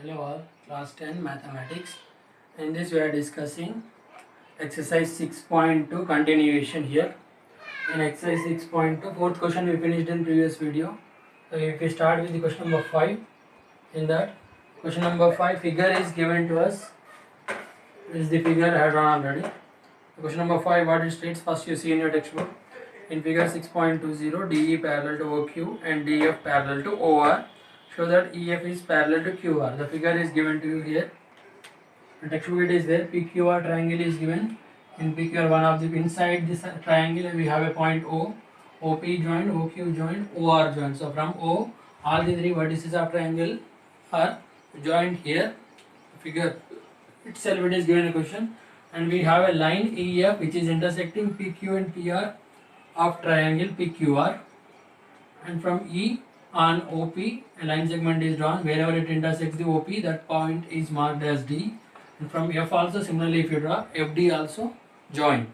Hello all, class 10 mathematics. In this we are discussing exercise 6.2 continuation here. In exercise 6.2, fourth question we finished in previous video. So if we start with the question number 5, in that question number 5 figure is given to us. This is the figure I had drawn already. Question number 5, what it states, first you see in your textbook. In figure 6.20, DE parallel to OQ and DF parallel to OR. Show that EF is parallel to QR. The figure is given to you here. The textbook it is there. PQR triangle is given. In PQR, one of the inside this triangle we have a point O. OP joined, OQ joined, OR joined. So from O, all the three vertices of triangle are joined here. Figure itself it is given a question, and we have a line EF which is intersecting PQ and PR of triangle PQR, and from E on OP a line segment is drawn. Wherever it intersects the OP, that point is marked as D, and from F also similarly if you draw FD also join.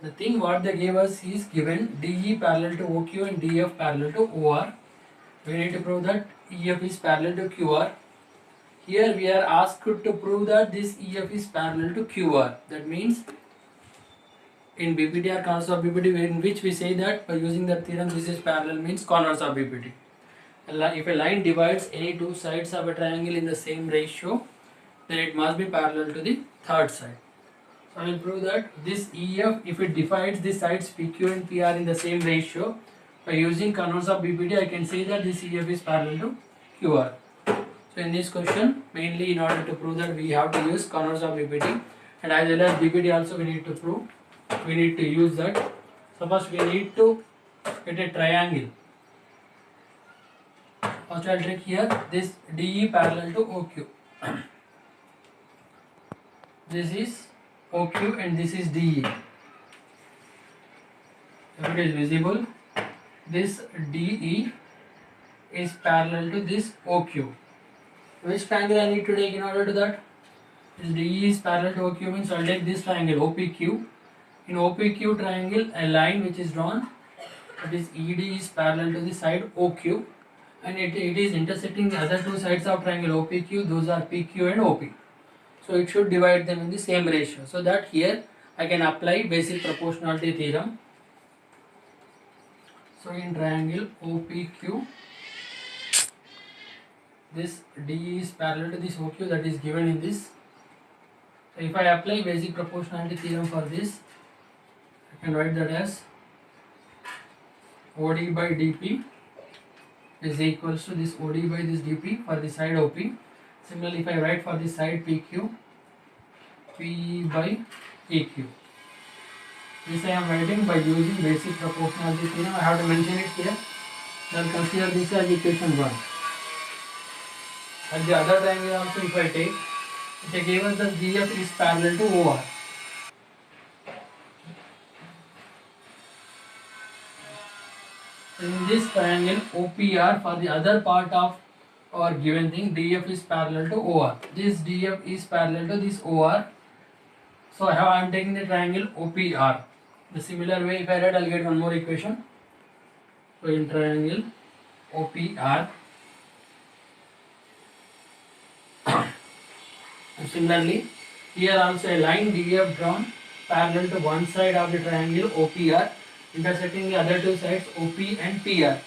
The thing what they gave us is given DE parallel to OQ and DF parallel to OR. We need to prove that EF is parallel to QR. Here we are asked to prove that this EF is parallel to QR. That means in BPT or converse of BPT, in which we say that by using that theorem this is parallel means converse of BPT. If a line divides any two sides of a triangle in the same ratio, then it must be parallel to the third side. So I will prove that this EF, if it divides the sides PQ and PR in the same ratio, by using converse of BPT I can say that this EF is parallel to QR. So in this question, mainly in order to prove that we have to use converse of BPT, and as well as BPT also we need to prove, we need to use that. So first we need to get a triangle. First I will take here this DE parallel to OQ. This is OQ and this is DE. If it is visible, this DE is parallel to this OQ. Which triangle I need to take in order to that? This DE is parallel to OQ means I will take this triangle OPQ. In OPQ triangle, a line which is drawn, that is ED is parallel to the side OQ, and it is intersecting the other two sides of triangle OPQ. Those are PQ and OP. So it should divide them in the same ratio. So that here I can apply basic proportionality theorem. So in triangle OPQ, this DE is parallel to this OQ, that is given in this. So if I apply basic proportionality theorem for this, I can write that as OD by DP is equals to this OD by this DP for the side OP. Similarly, if I write for the side PQ, P by EQ. This I am writing by using basic proportionality theorem. I have to mention it here. Then consider this as equation 1. And the other triangle also if I take, it gave us that DF is parallel to OR. In this triangle OPR, for the other part of our given thing, DF is parallel to OR. This DF is parallel to this OR. So I am taking the triangle OPR. The similar way if I write, I will get one more equation. So in triangle OPR, similarly here also a line DF drawn parallel to one side of the triangle OPR, intersecting the other two sides OP and PR.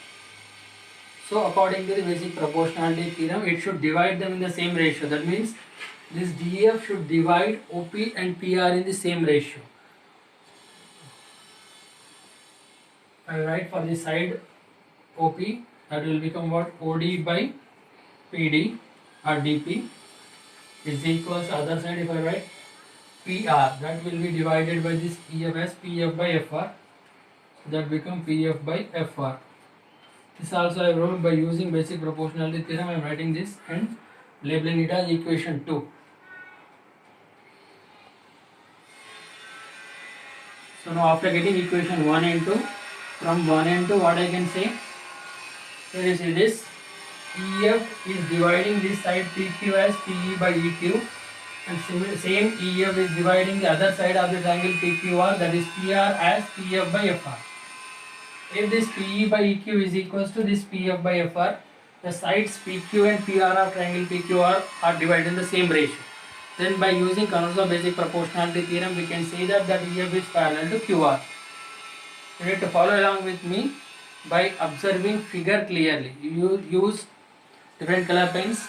So according to the basic proportionality theorem, it should divide them in the same ratio. That means this DF should divide OP and PR in the same ratio. I write for the side OP, that will become what? OD by PD or DP is equals to other side if I write PR, that will be divided by this EF as PF by FR. So that become PF by FR. This also I wrote by using basic proportionality theorem. I am writing this and labeling it as equation 2. So now after getting equation 1 and 2, from 1 and 2 what I can say? Here you see this EF is dividing this side PQ as PE by EQ, and same EF is dividing the other side of the triangle PQR, that is PR as PF by FR. If this PE by EQ is equals to this PF by FR, the sides PQ and PR of triangle PQR are divided in the same ratio. Then by using converse basic proportionality theorem, we can say that EF is parallel to QR. You need to follow along with me by observing figure clearly. You use different color pens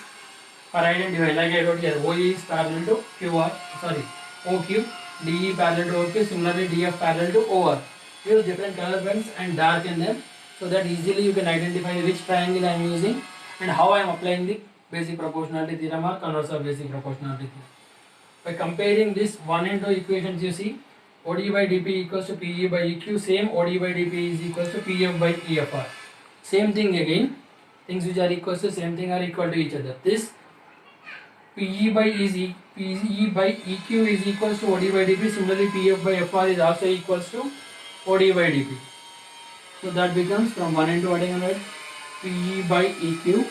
for identify, like I wrote here, OE is parallel to QR, sorry, OQ, DE parallel to OQ, similarly DF parallel to OR. Use different color pens and darken them so that easily you can identify which triangle I am using and how I am applying the basic proportionality theorem or converse of basic proportionality theorem. By comparing this 1 and 2 equations, you see OD by dP equals to PE by EQ, same OD by dP is equals to PF by EFR. Same thing again, things which are equals to same thing are equal to each other. This PE by EQ is equals to OD by dP, similarly PF by FR is also equals to OD by dP. So that becomes from 1 and 2 what I can write, PE by EQ